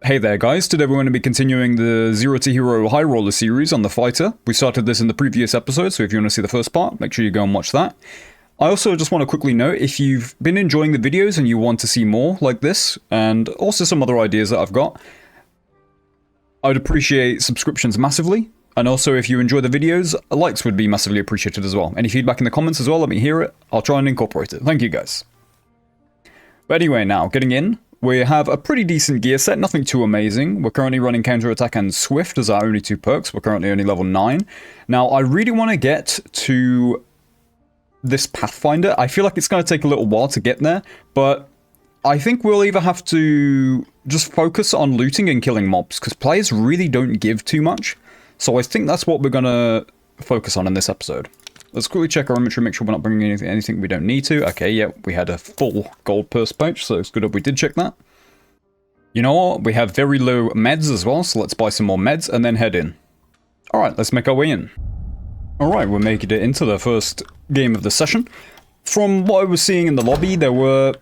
Hey there guys, today we're going to be continuing the Zero to Hero High Roller series on the fighter. We started this in the previous episode, so if you want to see the first part, make sure you go and watch that. I also just want to quickly note, if you've been enjoying the videos and you want to see more like this, and also some other ideas that I've got, I would appreciate subscriptions massively. And also, if you enjoy the videos, likes would be massively appreciated as well. Any feedback in the comments as well, let me hear it. I'll try and incorporate it. Thank you guys. But anyway, now, getting in. We have a pretty decent gear set, nothing too amazing. We're currently running Counterattack and Swift as our only two perks. We're currently only level 9. Now, I really want to get to this Pathfinder. I feel like it's going to take a little while to get there, but I think we'll either have to just focus on looting and killing mobs, because players really don't give too much. So I think that's what we're going to focus on in this episode. Let's quickly check our inventory, make sure we're not bringing anything we don't need to. Okay, yeah, we had a full gold purse pouch, so it's good that we did check that. You know what? We have very low meds as well, so let's buy some more meds and then head in. Alright, let's make our way in. Alright, we're making it into the first game of the session. From what I was seeing in the lobby, there were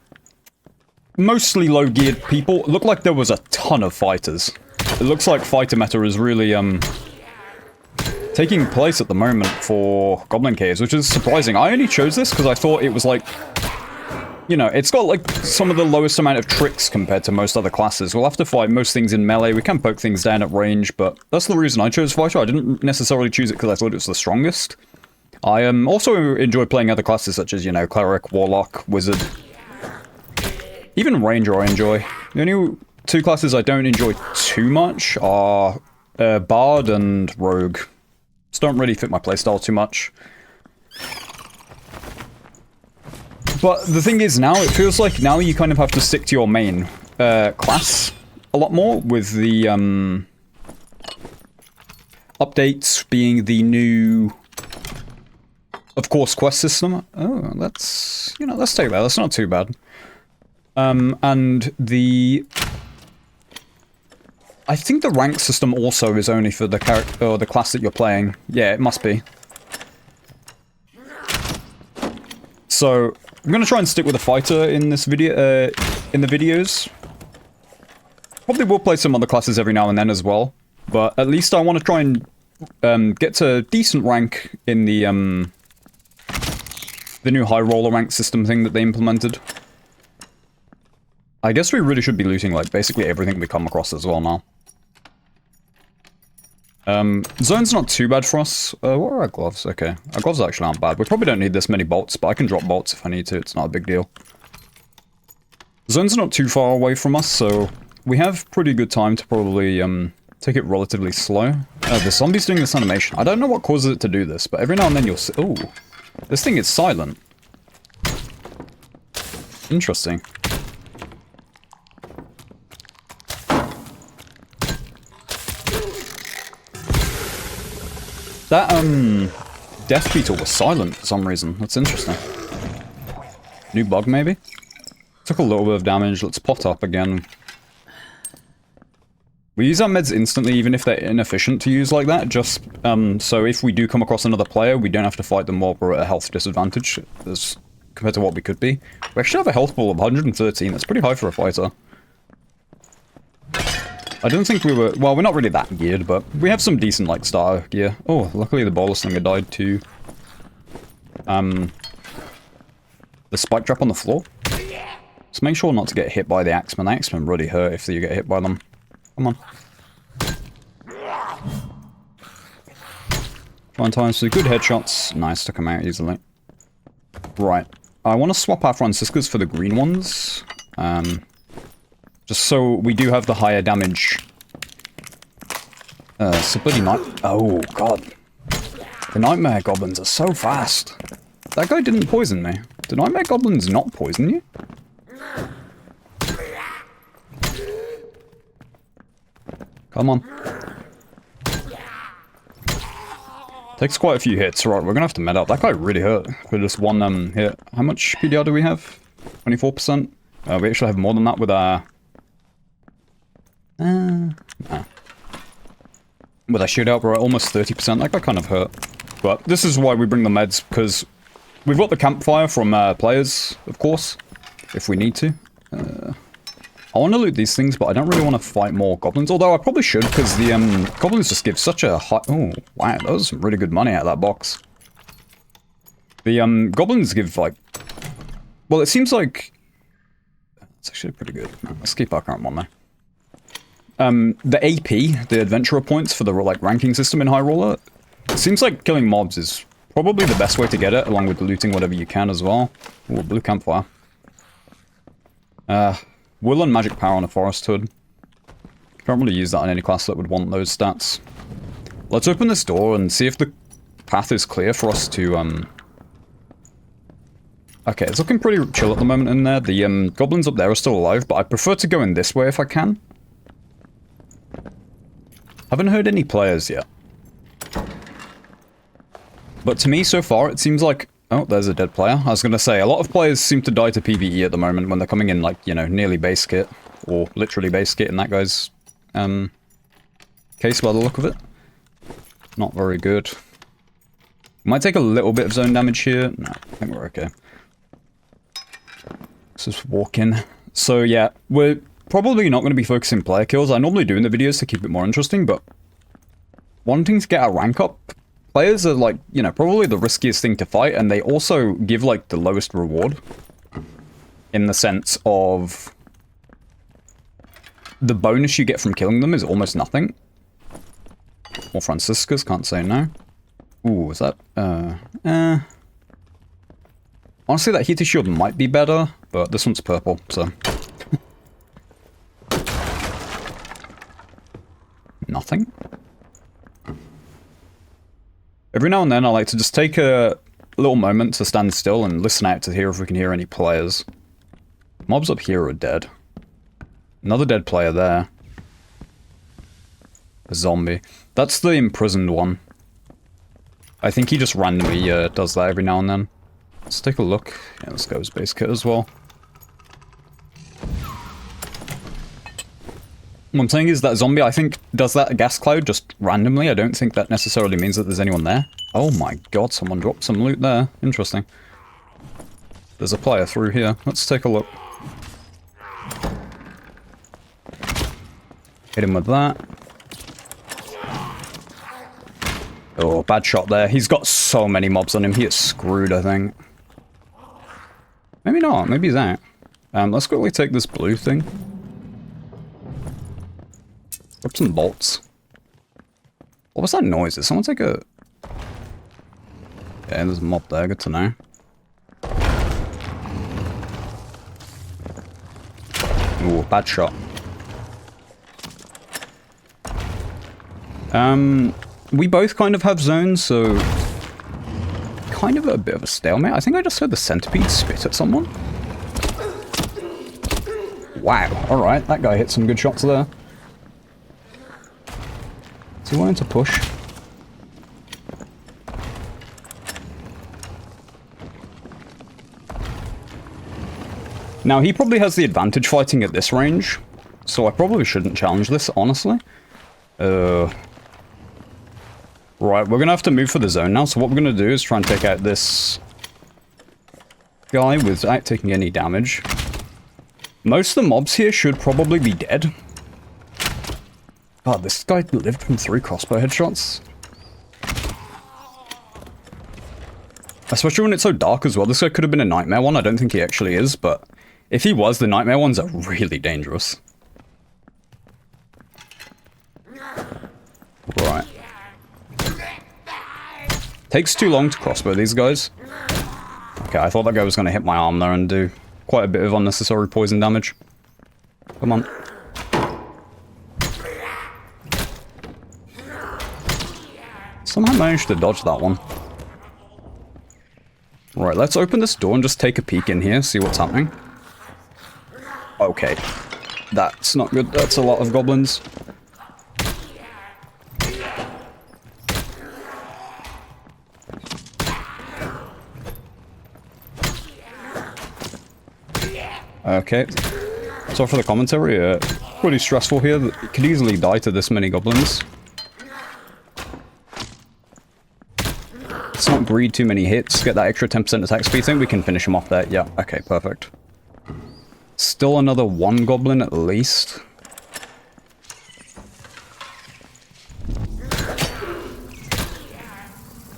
mostly low-geared people. It looked like there was a ton of fighters. It looks like fighter meta is really, taking place at the moment for Goblin Caves, which is surprising. I only chose this because I thought it was like, you know, it's got like some of the lowest amount of tricks compared to most other classes. We'll have to fight most things in melee. We can poke things down at range, but that's the reason I chose Fighter. I didn't necessarily choose it because I thought it was the strongest. I also enjoy playing other classes such as, you know, Cleric, Warlock, Wizard. Even Ranger I enjoy. The only two classes I don't enjoy too much are Bard and Rogue. Don't really fit my playstyle too much. But the thing is now, it feels like now you kind of have to stick to your main class a lot more, with the updates being the new, of course, quest system. Oh, that's, you know, let's take that. That's not too bad. And the... I think the rank system also is only for the character or the class that you're playing. Yeah, it must be. So I'm gonna try and stick with a fighter in this video, in the videos. Probably will play some other classes every now and then as well, but at least I want to try and get to decent rank in the new high roller rank system thing that they implemented. I guess we really should be looting like basically everything we come across as well now. Zone's not too bad for us. What are our gloves? Okay. Our gloves actually aren't bad. We probably don't need this many bolts, but I can drop bolts if I need to. It's not a big deal. Zone's not too far away from us, so we have pretty good time to probably, take it relatively slow. The zombie's doing this animation. I don't know what causes it to do this, but every now and then you'll see... Ooh. This thing is silent. Interesting. That, Death Beetle was silent for some reason. That's interesting. New bug, maybe? Took a little bit of damage. Let's pot up again. We use our meds instantly, even if they're inefficient to use like that, just, so if we do come across another player, we don't have to fight them while we're at a health disadvantage, as compared to what we could be. We actually have a health pool of 113. That's pretty high for a fighter. I don't think we were... Well, we're not really that geared, but we have some decent, like, starter gear. Oh, luckily the bolus thing had died too. The spike trap on the floor. Just make sure not to get hit by the axemen. The axemen really hurt if you get hit by them. Come on. One time, so good headshots. Nice, took them out easily. Right. I want to swap our Franciscas for the green ones. Just so we do have the higher damage. So bloody oh, God. The Nightmare Goblins are so fast. That guy didn't poison me. Did Nightmare Goblins not poison you? Come on. Takes quite a few hits. Right, we're gonna have to med up. That guy really hurt for just one hit. How much PDR do we have? 24%? We actually have more than that with our... With our shootout, we're at almost 30%. That guy kind of hurt. But this is why we bring the meds, because we've got the campfire from players, of course, if we need to. I want to loot these things, but I don't really want to fight more goblins. Although I probably should, because the goblins just give such a high... Oh, wow, that was some really good money out of that box. The goblins give, like... Well, it seems like... It's actually pretty good. Let's keep our current one there. The AP, the adventurer points for the like ranking system in High Roller, it seems like killing mobs is probably the best way to get it, along with looting whatever you can as well. Ooh, blue campfire. Will and magic power on a forest hood. Can't really use that on any class that would want those stats. Let's open this door and see if the path is clear for us to Okay, it's looking pretty chill at the moment in there. The goblins up there are still alive, but I prefer to go in this way if I can. Haven't heard any players yet. But to me, so far, it seems like... Oh, there's a dead player. I was going to say, a lot of players seem to die to PvE at the moment when they're coming in, like, you know, nearly base kit. Or literally base kit in that guy's case by the look of it. Not very good. Might take a little bit of zone damage here. No, I think we're okay. Let's just walk in. So, yeah, we're... probably not going to be focusing player kills. I normally do in the videos to keep it more interesting, but wanting to get a rank up, players are like, you know, probably the riskiest thing to fight, and they also give like the lowest reward in the sense of the bonus you get from killing them is almost nothing. Or Francisca's, can't say no. Ooh, is that, honestly, that heater shield might be better, but this one's purple, so... Nothing. Every now and then I like to just take a little moment to stand still and listen out to hear if we can hear any players. Mobs up here are dead. Another dead player there. A zombie. That's the imprisoned one. I think he just randomly does that every now and then. Let's take a look. Yeah, let's go as base kit as well. What I'm saying is that zombie, I think, does that gas cloud just randomly. I don't think that necessarily means that there's anyone there. Oh my god, someone dropped some loot there. Interesting. There's a player through here. Let's take a look. Hit him with that. Oh, bad shot there. He's got so many mobs on him. He is screwed, I think. Maybe not. Maybe he's out. Let's quickly take this blue thing. Grab some bolts. What was that noise? Did someone take a... Yeah, there's a mob there. Good to know. Ooh, bad shot. We both kind of have zones, so... Kind of a bit of a stalemate. I think I just heard the centipede spit at someone. Wow, alright. That guy hit some good shots there. Is he wanting to push? Now, he probably has the advantage fighting at this range, so I probably shouldn't challenge this, honestly. Right, we're gonna have to move for the zone now, so what we're gonna do is try and take out this guy without taking any damage. Most of the mobs here should probably be dead. God, this guy lived from 3 crossbow headshots. Especially when it's so dark as well. This guy could have been a nightmare one. I don't think he actually is, but if he was, the nightmare ones are really dangerous. Right. Takes too long to crossbow these guys. Okay, I thought that guy was going to hit my arm there and do quite a bit of unnecessary poison damage. Come on. Somehow managed to dodge that one. Right, let's open this door and just take a peek in here, see what's happening. Okay. That's not good. That's a lot of goblins. Okay. So for the commentary, pretty stressful here. You could easily die to this many goblins. Let's not breed too many hits, get that extra 10% attack speed. I think we can finish him off there. Yeah, okay, perfect. Still another one goblin at least.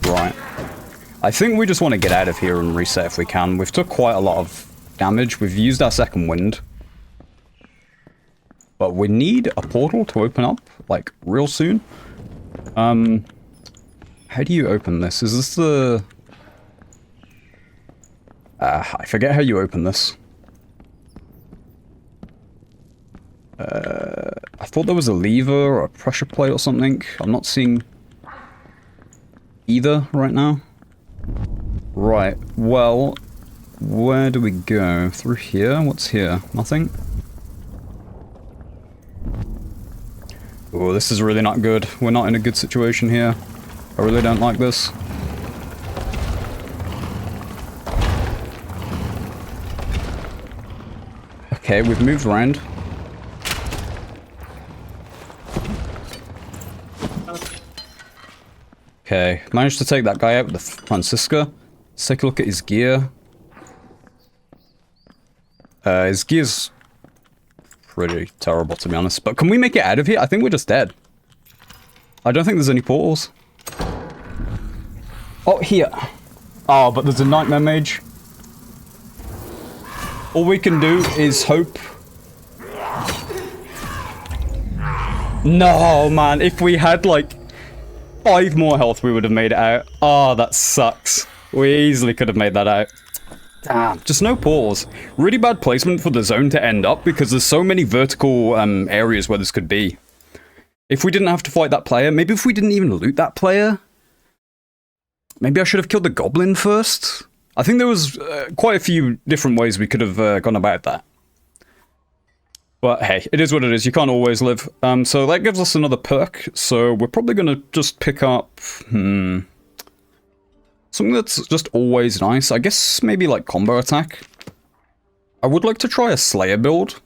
Right. I think we just want to get out of here and reset if we can. We've took quite a lot of damage. We've used our second wind. But we need a portal to open up, like, real soon. How do you open this? Is this the... I forget how you open this. I thought there was a lever or a pressure plate or something. I'm not seeing either right now. Right, well, where do we go? Through here? What's here? Nothing? Oh, this is really not good. We're not in a good situation here. I really don't like this. Okay, we've moved around. Okay, managed to take that guy out with the Francisca. Let's take a look at his gear. His gear's pretty terrible, to be honest. But can we make it out of here? I think we're just dead. I don't think there's any portals. Oh, here. Oh, but there's a Nightmare Mage. All we can do is hope. No, man. If we had, like, 5 more health, we would have made it out. Oh, that sucks. We easily could have made that out. Damn. Just no portals. Really bad placement for the zone to end up because there's so many vertical areas where this could be. If we didn't have to fight that player, maybe if we didn't even loot that player. Maybe I should have killed the goblin first. I think there was quite a few different ways we could have gone about that. But hey, it is what it is. You can't always live. So that gives us another perk. So we're probably going to just pick up... something that's just always nice. I guess maybe like combo attack. I would like to try a Slayer build.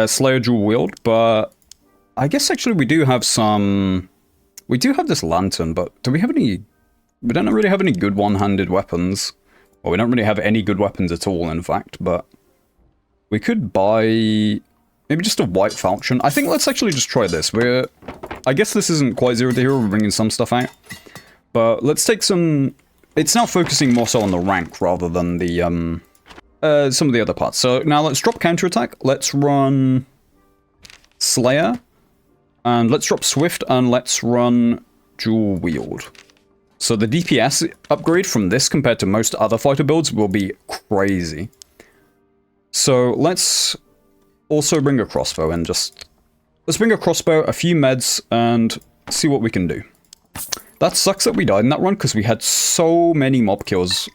Slayer dual wield, but... I guess actually we do have some... We do have this lantern, but do we have any... We don't really have any good one-handed weapons. Well, we don't really have any good weapons at all, in fact, but... We could buy... Maybe just a white falchion. I think let's actually just try this. I guess this isn't quite Zero to Hero, we're bringing some stuff out. But let's take some... It's now focusing more so on the rank rather than the, some of the other parts. So now let's drop counterattack. Let's run... Slayer. And let's drop Swift, and let's run Dual Wield. So the DPS upgrade from this compared to most other fighter builds will be crazy. So let's also bring a crossbow and just... Let's bring a crossbow, a few meds, and see what we can do. That sucks that we died in that run, because we had so many mob kills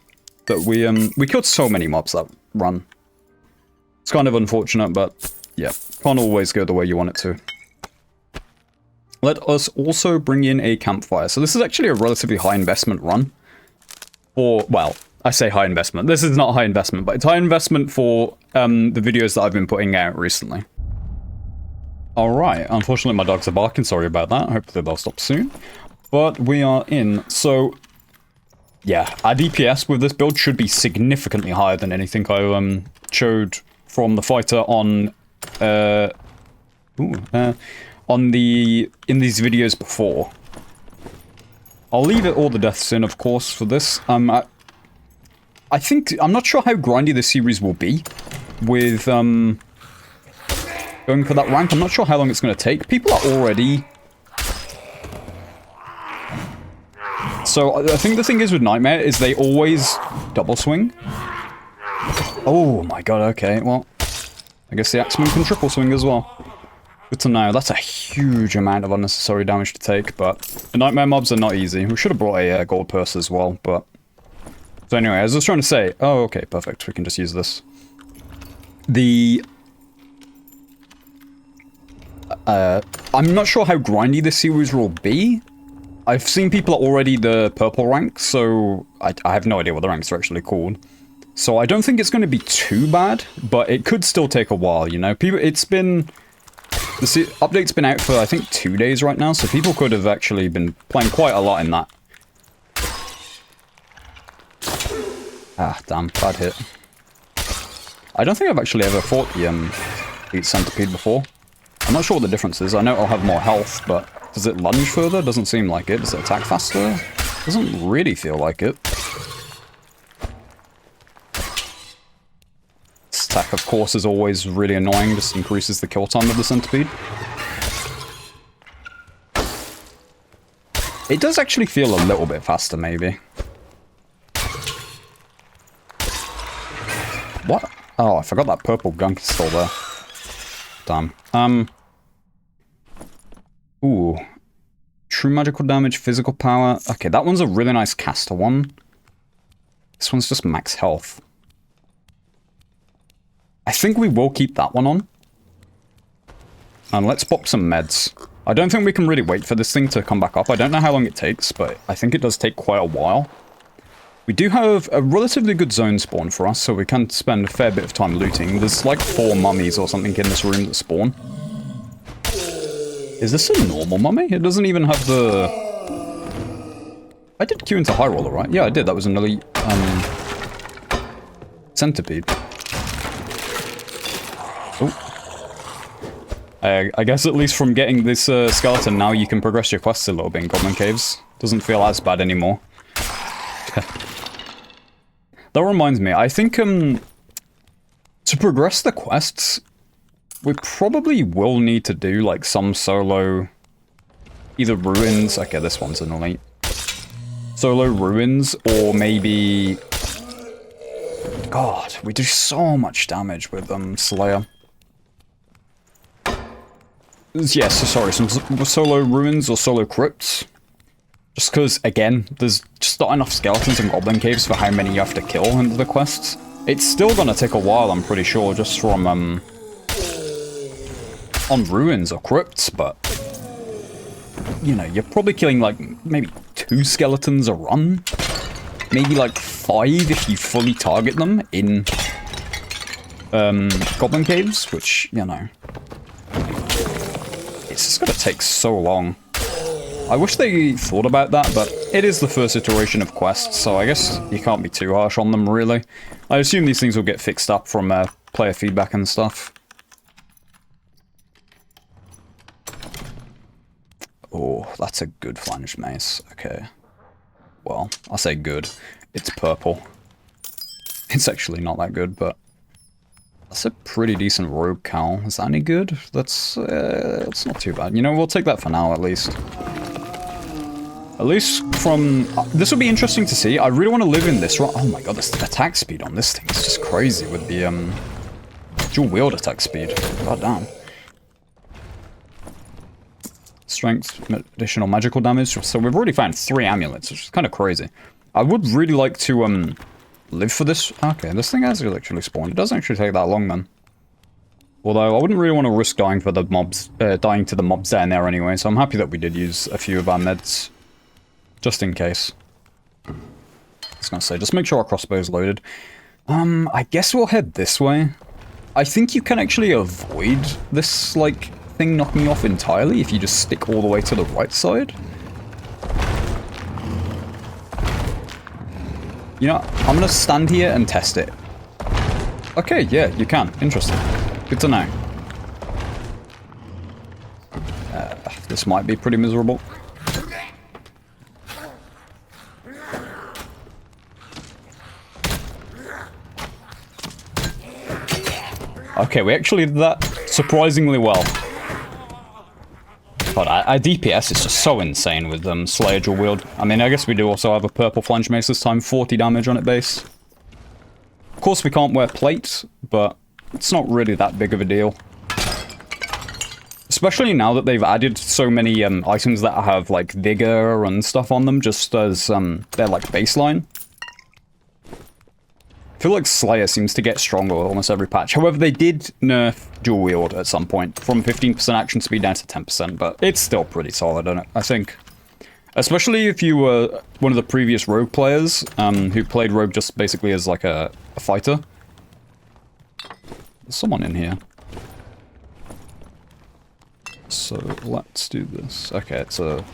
that we killed so many mobs that run. It's kind of unfortunate, but yeah, can't always go the way you want it to. Let us also bring in a campfire. So this is actually a relatively high investment run. Or, well, I say high investment. This is not high investment, but it's high investment for the videos that I've been putting out recently. Alright, unfortunately my dogs are barking, sorry about that. Hopefully they'll stop soon. But we are in, so... Yeah, our DPS with this build should be significantly higher than anything I showed from the fighter on... in these videos before. I'll leave it all the deaths in, of course, for this. I think... I'm not sure how grindy this series will be with, going for that rank. I'm not sure how long it's going to take. People are already... So, I think the thing is with Nightmare is they always double swing. Oh my god, okay, well... I guess the Axeman can triple swing as well. Good to know. That's a huge amount of unnecessary damage to take, but the Nightmare mobs are not easy. We should have brought a gold purse as well, but... So anyway, as I was trying to say... Oh, okay, perfect. We can just use this. I'm not sure how grindy this series will be. I've seen people are already the purple rank, so I have no idea what the ranks are actually called. So I don't think it's going to be too bad, but it could still take a while, you know? It's been... The update's been out for, I think, 2 days right now, so people could have actually been playing quite a lot in that. Ah, damn, bad hit. I don't think I've actually ever fought the Elite Centipede before. I'm not sure what the difference is. I know it'll have more health, but does it lunge further? Doesn't seem like it. Does it attack faster? Doesn't really feel like it. This attack, of course, is always really annoying. Just increases the kill time of the centipede. It does actually feel a little bit faster, maybe. What? Oh, I forgot that purple gunk is still there. Damn. Ooh. True magical damage, physical power. Okay, that one's a really nice caster one. This one's just max health. I think we will keep that one on. And let's pop some meds. I don't think we can really wait for this thing to come back up. I don't know how long it takes, but I think it does take quite a while. We do have a relatively good zone spawn for us, so we can spend a fair bit of time looting. There's like 4 mummies or something in this room that spawn. Is this a normal mummy? It doesn't even have the... I did queue into High Roller, right? Yeah, I did. That was an elite, centipede. Oh. I guess at least from getting this skeleton, now you can progress your quests a little bit in Goblin Caves. Doesn't feel as bad anymore. That reminds me, I think, to progress the quests, we probably will need to do, like, some solo... Either ruins... Okay, this one's an elite. Solo ruins, or maybe... God, we do so much damage with, Slayer. Yes, sorry, some solo ruins or solo crypts. Just because, again, there's just not enough skeletons in Goblin Caves for how many you have to kill into the quests. It's still gonna take a while, I'm pretty sure, just from, on ruins or crypts, but... You know, you're probably killing, like, maybe 2 skeletons a run? Maybe, like, 5 if you fully target them in, Goblin Caves, which, you know... It's just gonna take so long. I wish they thought about that, but it is the first iteration of quests, so I guess you can't be too harsh on them, really. I assume these things will get fixed up from player feedback and stuff. Oh, that's a good flanged mace. Okay. Well, I say good. It's purple. It's actually not that good, but... That's a pretty decent rogue cowl. Is that any good? That's not too bad. You know, we'll take that for now, at least. At least from... this will be interesting to see. I really want to live in this, right? Oh my god, the attack speed on this thing is just crazy with the, dual wield attack speed. God damn. Strength, additional magical damage. So we've already found 3 amulets, which is kind of crazy. I would really like to, live for this. Okay, this thing has actually spawned. It doesn't actually take that long, then. Although, I wouldn't really want to risk dying for the mobs, dying to the mobs down there anyway, so I'm happy that we did use a few of our meds. Just in case. I was gonna say, just make sure our crossbow is loaded. I guess we'll head this way. I think you can actually avoid this, like, thing knocking you off entirely if you just stick all the way to the right side. You know, I'm gonna stand here and test it. Okay, yeah, you can. Interesting. Good to know. This might be pretty miserable. Okay, we actually did that surprisingly well. But our DPS is just so insane with Slayer dual wield. I mean, I guess we do also have a purple flange mace this time, 40 damage on it base. Of course, we can't wear plate, but it's not really that big of a deal. Especially now that they've added so many items that have, like, vigor and stuff on them, just as their, like, baseline. I feel like Slayer seems to get stronger almost every patch. However, they did nerf dual wield at some point, from 15% action speed down to 10%, but it's still pretty solid, I think. Especially if you were one of the previous rogue players, who played rogue just basically as like a fighter. There's someone in here. So let's do this. Okay, it's a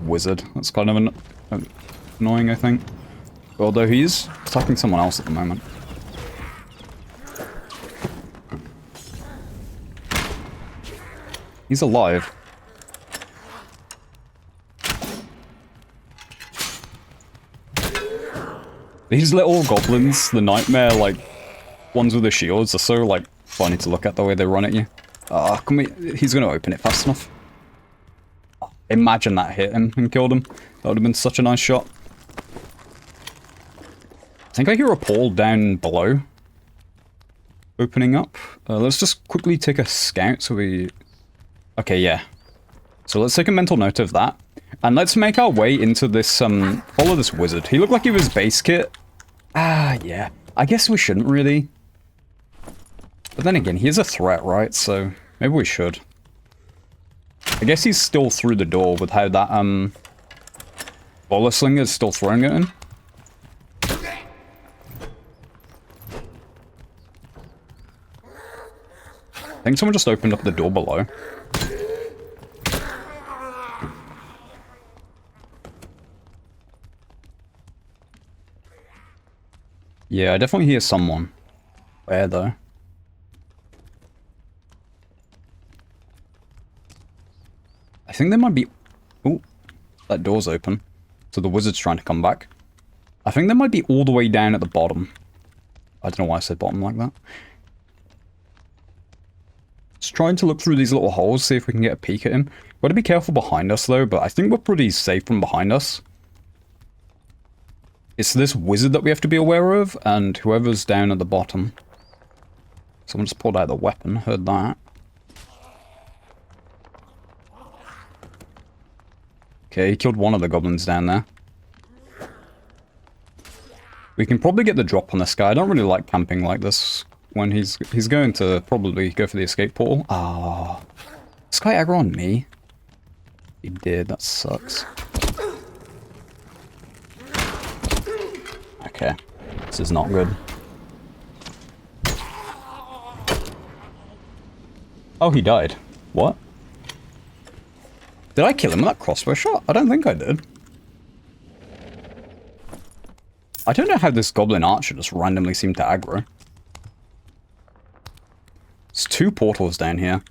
wizard. That's kind of annoying, I think. Although he's attacking someone else at the moment. He's alive. These little goblins, the nightmare, like, ones with the shields, are so, like, funny to look at the way they run at you. Can we... He's gonna open it fast enough. Imagine that hit him and killed him. That would have been such a nice shot. I think I hear a portal down below. Opening up. Let's just quickly take a scout so we... Okay, yeah. So let's take a mental note of that. And let's make our way into this, follow this wizard. He looked like he was base kit. Yeah. I guess we shouldn't really. But then again, he is a threat, right? So maybe we should. I guess he's still through the door with how that, bola slinger is still throwing at him. I think someone just opened up the door below. Yeah, I definitely hear someone. Where, though? I think there might be... Oh, that door's open. So the wizard's trying to come back. I think there might be all the way down at the bottom. I don't know why I said bottom like that. Just trying to look through these little holes, see if we can get a peek at him. Gotta be careful behind us, though, but I think we're pretty safe from behind us. It's this wizard that we have to be aware of, and whoever's down at the bottom. Someone just pulled out the weapon, heard that. Okay, he killed one of the goblins down there. We can probably get the drop on this guy. I don't really like camping like this when he's going to probably go for the escape portal. Ah, this guy aggro on me? He did, that sucks. Okay, this is not good. Oh, he died. What? Did I kill him with that crossbow shot? I don't think I did. I don't know how this goblin archer just randomly seemed to aggro. There's two portals down here.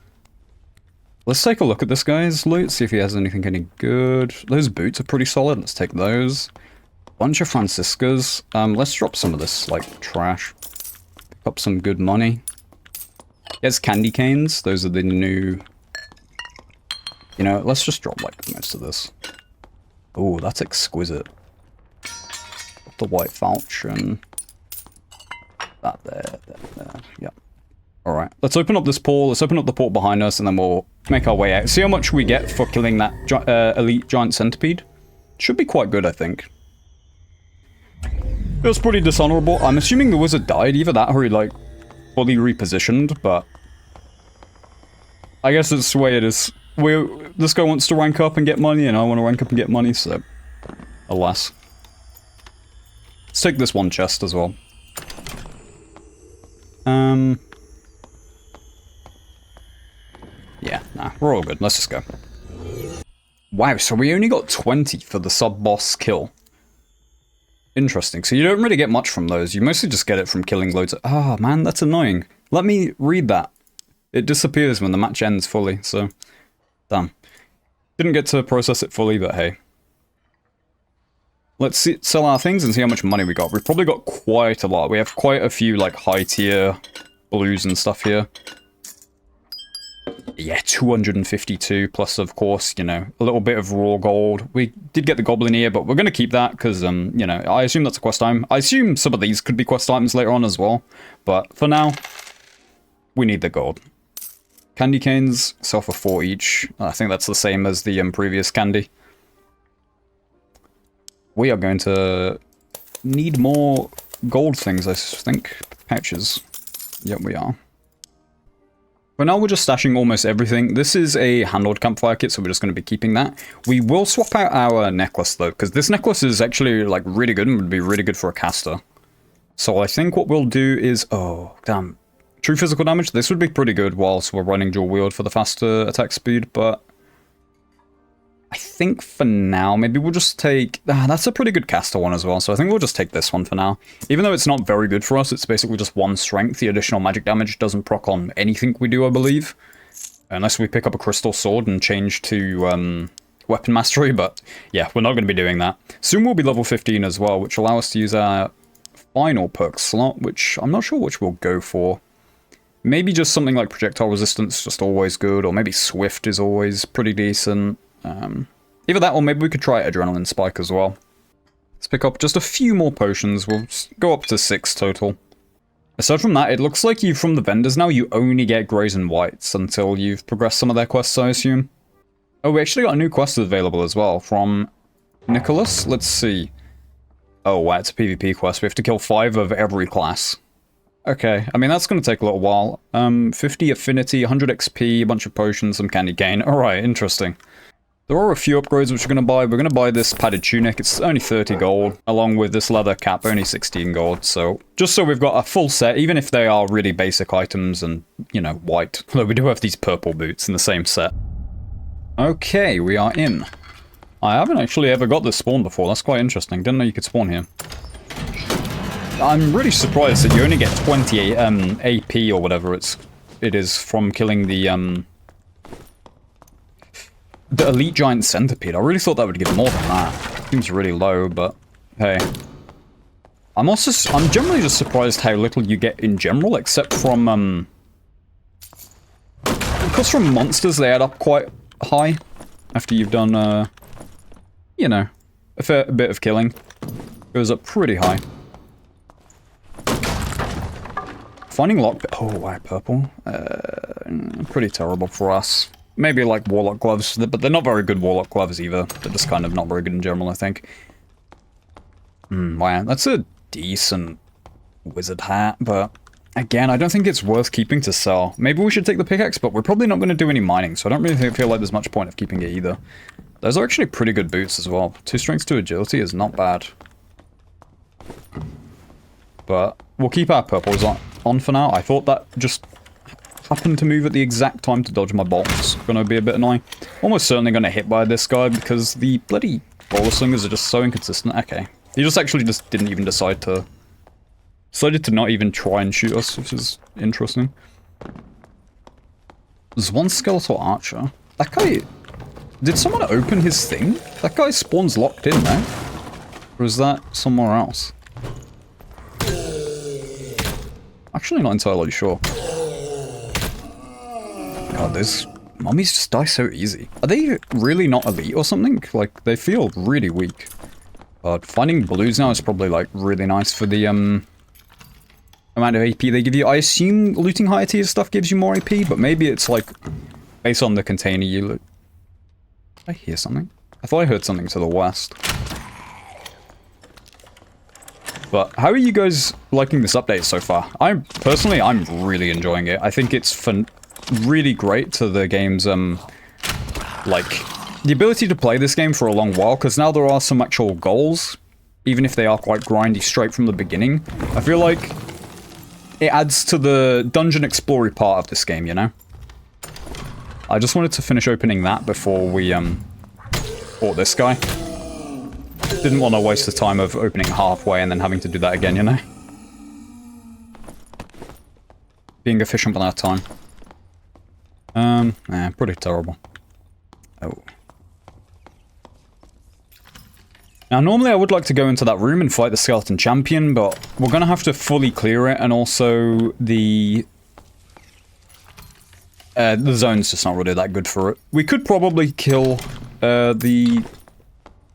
Let's take a look at this guy's loot, see if he has anything any good. Those boots are pretty solid, let's take those. Bunch of Franciscas. Let's drop some of this, like, trash. Pick up some good money. Yes, candy canes. Those are the new... You know, let's just drop, like, most of this. Oh, that's exquisite. The white falchion. That there. Yeah. Alright, let's open up this portal. Let's open up the port behind us, and then we'll make our way out. See how much we get for killing that elite giant centipede. Should be quite good, I think. It was pretty dishonorable. I'm assuming the wizard died. Either that or he, like, fully repositioned, but... I guess it's the way it is. This guy wants to rank up and get money, and I want to rank up and get money, so... Alas. Let's take this one chest as well. Yeah, nah, we're all good. Let's just go. Wow, so we only got 20 for the sub-boss kill. Interesting. So you don't really get much from those. You mostly just get it from killing loads of... Ah, man, that's annoying. Let me read that. It disappears when the match ends fully, so... Damn. Didn't get to process it fully, but hey. Let's sell our things and see how much money we got. We've probably got quite a lot. We have quite a few, like, high-tier blues and stuff here. Yeah, 252, plus, of course, you know, a little bit of raw gold. We did get the goblin ear, but we're going to keep that, because, you know, I assume that's a quest item. I assume some of these could be quest items later on as well. But, for now, we need the gold. Candy canes sell for 4 each. I think that's the same as the previous candy. We are going to need more gold things, I think. Pouches. Yep, we are. For now, we're just stashing almost everything. This is a handled campfire kit, so we're just going to be keeping that. We will swap out our necklace, though, because this necklace is actually, like, really good and would be really good for a caster. So I think what we'll do is... Oh, damn. True physical damage? This would be pretty good whilst we're running dual wield for the faster attack speed, but... I think for now, maybe we'll just take... that's a pretty good caster one as well, so I think we'll just take this one for now. Even though it's not very good for us, it's basically just 1 strength. The additional magic damage doesn't proc on anything we do, I believe. Unless we pick up a crystal sword and change to weapon mastery, but yeah, we're not going to be doing that. Soon we'll be level 15 as well, which will allow us to use our final perk slot, which I'm not sure which we'll go for. Maybe just something like projectile resistance, just always good, or maybe swift is always pretty decent. Either that, or maybe we could try adrenaline spike as well. Let's pick up just a few more potions. We'll go up to 6 total. Aside from that, it looks like from the vendors now, you only get greys and whites until you've progressed some of their quests, I assume. Oh, we actually got a new quest available as well from Nicholas. Let's see. Oh, wow, it's a PvP quest. We have to kill 5 of every class. Okay, I mean, that's going to take a little while. 50 affinity, 100 XP, a bunch of potions, some candy cane. Alright, interesting. There are a few upgrades which we're going to buy. We're going to buy this padded tunic. It's only 30 gold, along with this leather cap, only 16 gold. So, just so we've got a full set, even if they are really basic items and, you know, white. Although we do have these purple boots in the same set. Okay, we are in. I haven't actually ever got this spawn before. That's quite interesting. Didn't know you could spawn here. I'm really surprised that you only get 20 AP or whatever it is from killing the elite giant centipede. I really thought that would give more than that. Seems really low, but hey. I'm generally just surprised how little you get in general, except from because from monsters they add up quite high after you've done you know, a fair bit of killing. It goes up pretty high. Finding lock... Oh, wow, purple. Pretty terrible for us. Maybe like warlock gloves, but they're not very good warlock gloves either. They're just kind of not very good in general, I think. Wow, that's a decent wizard hat, but again, I don't think it's worth keeping to sell. Maybe we should take the pickaxe, but we're probably not going to do any mining, so I don't really feel like there's much point of keeping it either. Those are actually pretty good boots as well. 2 strength, 2 agility is not bad. But we'll keep our purples on for now. I thought that just happened to move at the exact time to dodge my bolts. Gonna be a bit annoying. Almost certainly gonna hit by this guy because the bloody boulder slingers are just so inconsistent. Okay. He just actually just didn't even decided to not even try and shoot us, which is interesting. There's one skeletal archer. That guy... Did someone open his thing? That guy spawns locked in there. Or is that somewhere else? Actually not entirely sure. God, those mummies just die so easy. Are they really not elite or something? Like, they feel really weak. But finding blues now is probably, like, really nice for the, amount of AP they give you. I assume looting higher tier stuff gives you more AP, but maybe it's, like, based on the container you loot. Did I hear something? I thought I heard something to the west. But how are you guys liking this update so far? I'm really enjoying it. I think it's really great to the game's, like, the ability to play this game for a long while, because now there are some actual goals, even if they are quite grindy straight from the beginning. I feel like it adds to the dungeon exploring part of this game, you know? I just wanted to finish opening that before we, fought this guy. Didn't want to waste the time of opening halfway and then having to do that again, you know? Being efficient with our time. Pretty terrible. Oh. Now, normally I would like to go into that room and fight the skeleton champion, but we're gonna have to fully clear it, and also the zone's just not really that good for it. We could probably kill the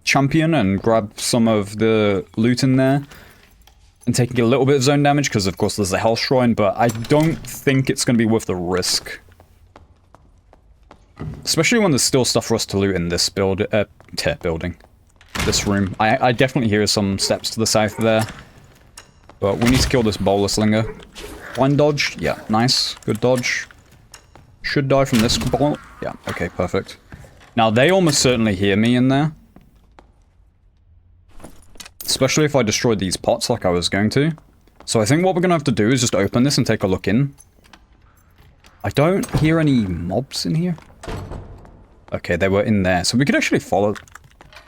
champion and grab some of the loot in there and taking a little bit of zone damage, because of course there's the Hell Shrine, but I don't think it's going to be worth the risk. Especially when there's still stuff for us to loot in this building. This room. I definitely hear some steps to the south there. But we need to kill this boulder slinger. One dodge. Yeah, nice. Good dodge. Should die from this bolt. Yeah, okay, perfect. Now, they almost certainly hear me in there. Especially if I destroyed these pots like I was going to. So I think what we're going to have to do is just open this and take a look in. I don't hear any mobs in here. Okay, they were in there. So we could actually follow...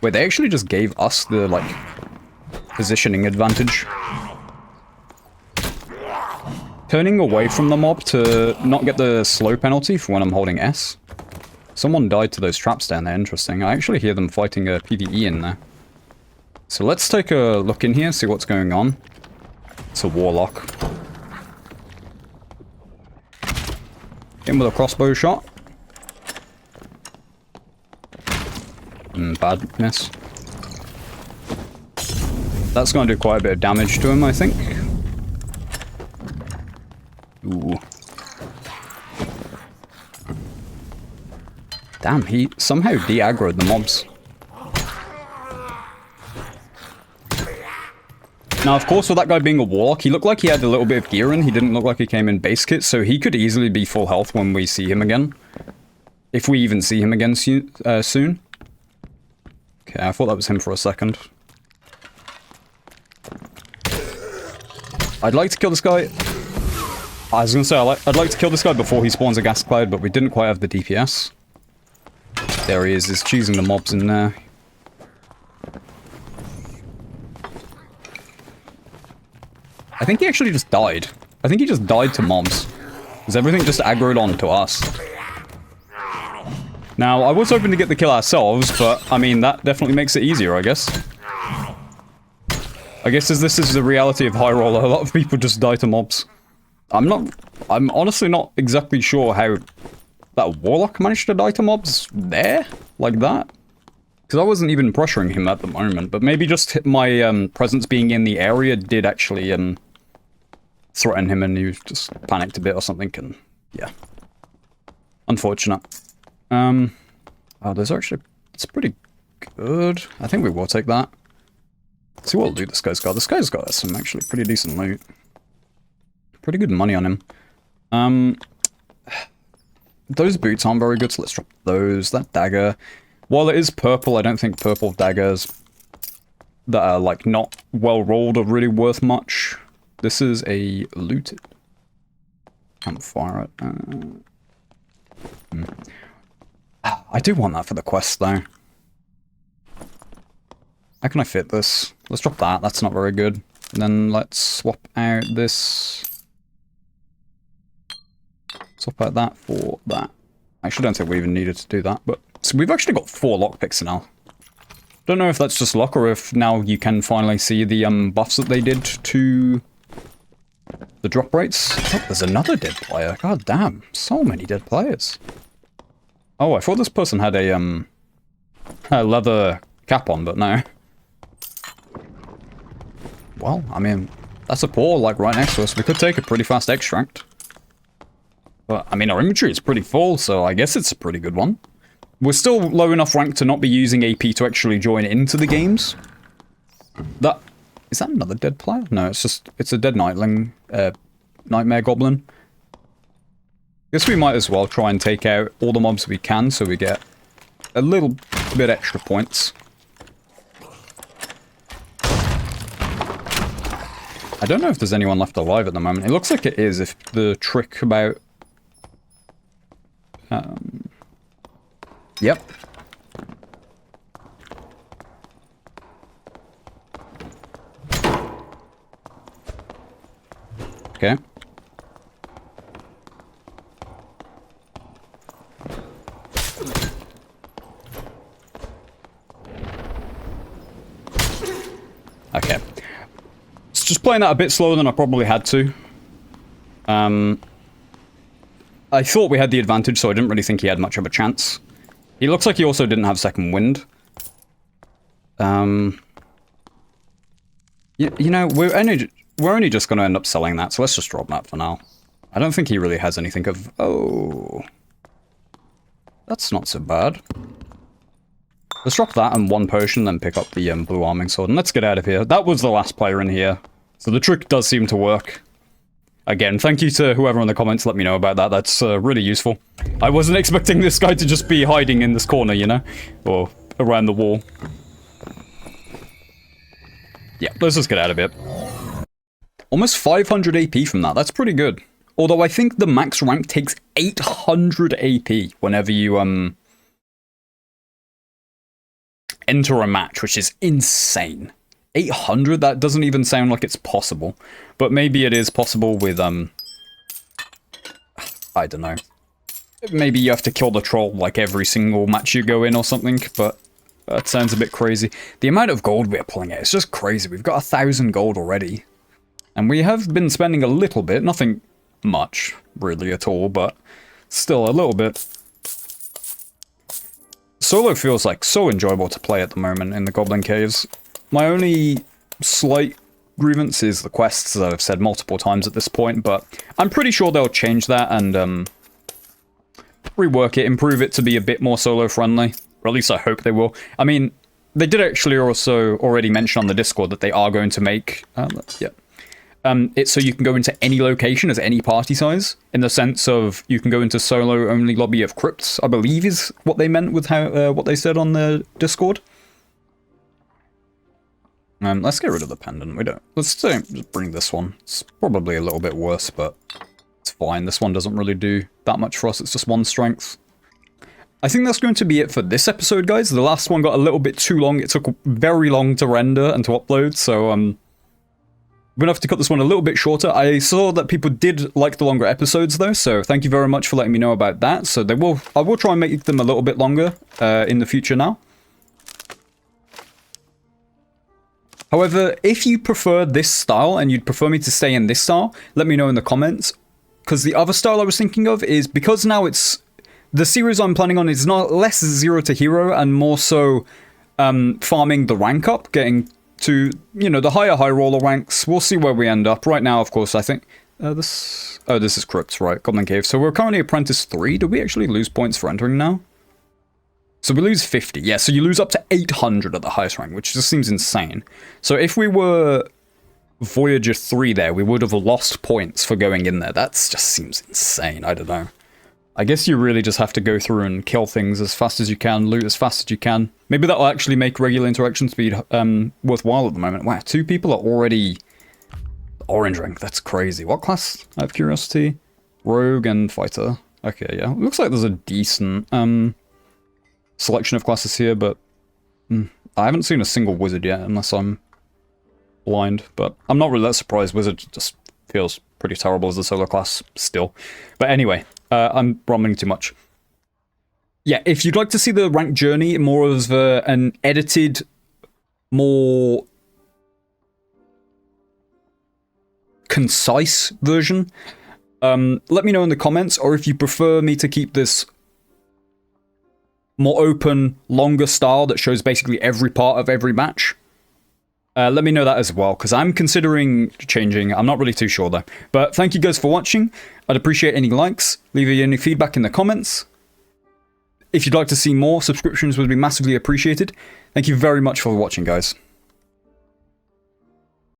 Wait, they actually just gave us the, like, positioning advantage. turning away from the mob to not get the slow penalty for when I'm holding S. Someone died to those traps down there, interesting. I actually hear them fighting a PvE in there. So let's take a look in here, see what's going on. It's a warlock. In with a crossbow shot. Bad miss. That's going to do quite a bit of damage to him, I think. Ooh. Damn, he somehow de-aggroed the mobs. Now, of course, with that guy being a warlock, he looked like he had a little bit of gear in. He didn't look like he came in base kit, so he could easily be full health when we see him again. If we even see him again soon. Okay, I thought that was him for a second. I'd like to kill this guy. I was gonna say, I'd like to kill this guy before he spawns a gas cloud, but we didn't quite have the DPS. There he is choosing the mobs in there. I think he actually just died. I think he just died to mobs. Because everything just aggroed on to us. Now, I was hoping to get the kill ourselves, but, I mean, that definitely makes it easier, I guess. I guess as this is the reality of high roller, a lot of people just die to mobs. I'm honestly not exactly sure how that warlock managed to die to mobs there, like that. Because I wasn't even pressuring him at the moment, but maybe just my presence being in the area did actually threaten him and he just panicked a bit or something, and yeah. Unfortunate. Oh, there's actually... It's pretty good. I think we will take that. Let's see what loot this guy's got. This guy's got some actually pretty decent loot. Pretty good money on him. Those boots aren't very good, so let's drop those. That dagger. While it is purple, I don't think purple daggers that are, like, not well rolled are really worth much. This is a looted. Can't fire it. I do want that for the quest, though. How can I fit this? Let's drop that. That's not very good. And then let's swap out this. Swap out that for that. I actually don't think we even needed to do that, but... So we've actually got 4 lockpicks now. Don't know if that's just luck or if now you can finally see the buffs that they did to the drop rates. Oh, there's another dead player. God damn, so many dead players. Oh, I thought this person had a leather cap on, but no. Well, I mean, that's a pool, like, right next to us. We could take a pretty fast extract. But, I mean, our inventory is pretty full, so I guess it's a pretty good one. We're still low enough rank to not be using AP to actually join into the games. Is that another dead player? No, it's a dead Nightling, Nightmare Goblin. Guess we might as well try and take out all the mobs we can so we get a little bit extra points. I don't know if there's anyone left alive at the moment. It looks like it is, if the trick about... Yep. Okay. Okay. It's just playing that a bit slower than I probably had to. I thought we had the advantage, so I didn't really think he had much of a chance. He looks like he also didn't have second wind. You know, we're only just going to end up selling that, so let's just drop that for now. I don't think he really has anything of... Oh. That's not so bad. Let's drop that and 1 potion, then pick up the blue arming sword, and let's get out of here. That was the last player in here, so the trick does seem to work. Again, thank you to whoever in the comments let me know about that. That's really useful. I wasn't expecting this guy to just be hiding in this corner, you know? Or around the wall. Yeah, let's just get out of it. Almost 500 AP from that. That's pretty good. Although I think the max rank takes 800 AP whenever you enter a match, which is insane. 800? That doesn't even sound like it's possible. But maybe it is possible with I don't know. Maybe you have to kill the troll like every single match you go in or something, but that sounds a bit crazy. The amount of gold we're pulling out, it's just crazy. We've got 1,000 gold already. And we have been spending a little bit, nothing much really at all, but still a little bit. Solo feels like so enjoyable to play at the moment in the Goblin Caves. My only slight grievance is the quests, as I've said multiple times at this point, but I'm pretty sure they'll change that and rework it, improve it to be a bit more solo friendly, or at least I hope they will. I mean, they did actually also already mention on the Discord that they are going to make it's so you can go into any location as any party size, in the sense of you can go into solo only lobby of crypts, I believe is what they meant with how what they said on the Discord. Let's get rid of the pendant. Let's just bring this one. It's probably a little bit worse, but it's fine. This one doesn't really do that much for us. It's just 1 strength. I think that's going to be it for this episode, guys. The last one got a little bit too long. It took very long to render and to upload, so we're gonna have to cut this one a little bit shorter. I saw that people did like the longer episodes, though, so thank you very much for letting me know about that. So I will try and make them a little bit longer in the future now. However, if you prefer this style and you'd prefer me to stay in this style, let me know in the comments. Because the other style I was thinking of is, because now it's... The series I'm planning on is not less Zero to Hero and more so farming the rank up, getting to, you know, the high roller ranks. We'll see where we end up. Right now, of course, I think... this is Crypts, right? Goblin Cave. So we're currently Apprentice 3. Do we actually lose points for entering now? So we lose 50. Yeah, so you lose up to 800 at the highest rank, which just seems insane. So if we were Voyager 3 there, we would have lost points for going in there. That just seems insane. I don't know. I guess you really just have to go through and kill things as fast as you can, loot as fast as you can. Maybe that'll actually make regular interaction speed worthwhile at the moment. Wow, 2 people are already orange rank. That's crazy. What class? I have curiosity. Rogue and Fighter. Okay, yeah. Looks like there's a decent selection of classes here, but I haven't seen a single wizard yet, unless I'm blind. But I'm not really that surprised. Wizard just feels pretty terrible as a solo class still. But anyway, I'm rambling too much. Yeah, if you'd like to see the rank journey, more of an edited, more concise version, let me know in the comments, or if you prefer me to keep this more open, longer style that shows basically every part of every match, let me know that as well, because I'm considering changing. I'm not really too sure though. But thank you guys for watching. I'd appreciate any likes, leave any feedback in the comments. If you'd like to see more, subscriptions would be massively appreciated. Thank you very much for watching, guys.